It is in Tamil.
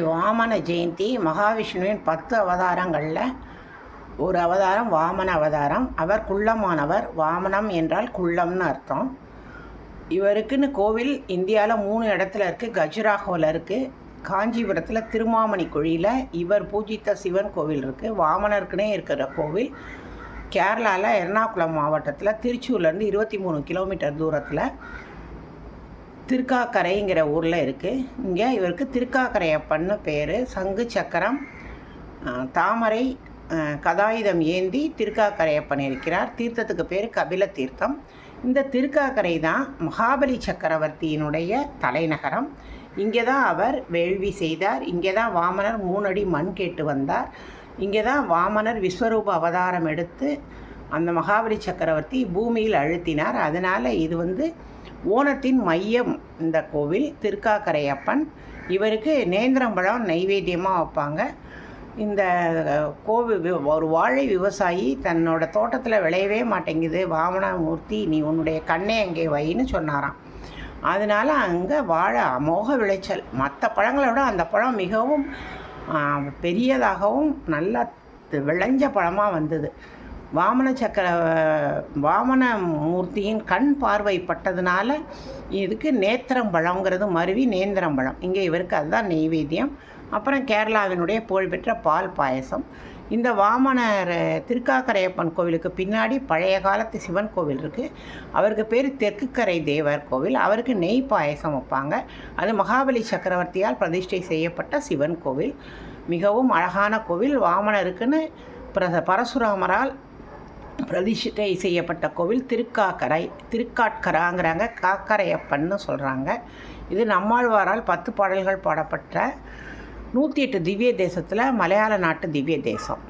வாமன ஜெயந்தி மகாவிஷ்ணுவின் 10 அவதாரங்களில் ஒரு அவதாரம் வாமன அவதாரம். அவர் குள்ளமானவர். வாமனம் என்றால் குள்ளம்னு அர்த்தம். இவருக்குன்னு கோவில் இந்தியாவில் 3 இடத்துல இருக்குது. கஜுராஹோவில் இருக்குது, காஞ்சிபுரத்தில் திருமாமணி குழியில் இவர் பூஜித்த சிவன் கோவில் இருக்குது. வாமனருக்குனே இருக்கிற கோவில் கேரளாவில் எர்ணாகுளம் மாவட்டத்தில் திருச்சூர்லேருந்து 23 கிலோமீட்டர் தூரத்தில் திருக்காக்கரைங்கிற ஊரில் இருக்குது. இங்கே இவருக்கு திருக்காக்கரையப்பன்னு பேர். சங்கு சக்கரம் தாமரை கதாயுதம் ஏந்தி திருக்காக்கரையப்பன் இருக்கிறார். தீர்த்தத்துக்கு பேர் கபில தீர்த்தம். இந்த திருக்காக்கரை தான் மகாபலி சக்கரவர்த்தியினுடைய தலைநகரம். இங்கே தான் அவர் வேள்வி செய்தார். இங்கே தான் வாமனர் 3 அடி மண் கேட்டு வந்தார். இங்கே தான் வாமனர் விஸ்வரூப அவதாரம் எடுத்து அந்த மகாபலி சக்கரவர்த்தி பூமியில் அழுத்தினார். அதனால் இது ஓணத்தின் மையம் இந்த கோவில் திருக்காக்கரையப்பன். இவருக்கு நேந்திரம்பழம் நைவேத்தியமாக வைப்பாங்க. இந்த கோவில் ஒரு வாழை விவசாயி தன்னோட தோட்டத்தில் விளையவே மாட்டேங்குது, வாமனமூர்த்தி நீ உன்னுடைய கண்ணை அங்கே வைன்னு சொன்னாராம். அதனால் அங்கே வாழை அமோக விளைச்சல். மற்ற பழங்களை விட அந்த பழம் மிகவும் பெரியதாகவும் நல்லா விளைஞ்ச பழமாக வந்தது. வாமனமூர்த்தியின் கண் பார்வை பட்டதுனால இதுக்கு நேத்திரம்பழங்கிறது மருவி நேந்திரம்பழம். இங்கே இவருக்கு அதுதான் நெய்வேத்தியம். அப்புறம் கேரளாவினுடைய புகழ்பெற்ற பால் பாயசம். இந்த வாமனர் திருக்காக்கரையப்பன் கோவிலுக்கு பின்னாடி பழைய காலத்து சிவன் கோவில் இருக்குது. அவருக்கு பேர் தெற்குக்கரை தேவர் கோவில். அவருக்கு நெய் பாயசம் வைப்பாங்க. அது மகாபலி சக்கரவர்த்தியால் பிரதிஷ்டை செய்யப்பட்ட சிவன் கோவில். மிகவும் அழகான கோவில். வாமனருக்குன்னு பரசுராமரால் பிரதிஷ்டை செய்யப்பட்ட கோவில் திருக்காட்கராங்கிறாங்க, காக்கரையப்பன்னு சொல்கிறாங்க. இது நம்மாழ்வாரால் 10 பாடல்கள் பாடப்பட்ட 108 திவ்ய தேசத்தில் மலையாள நாட்டு திவ்ய தேசம்.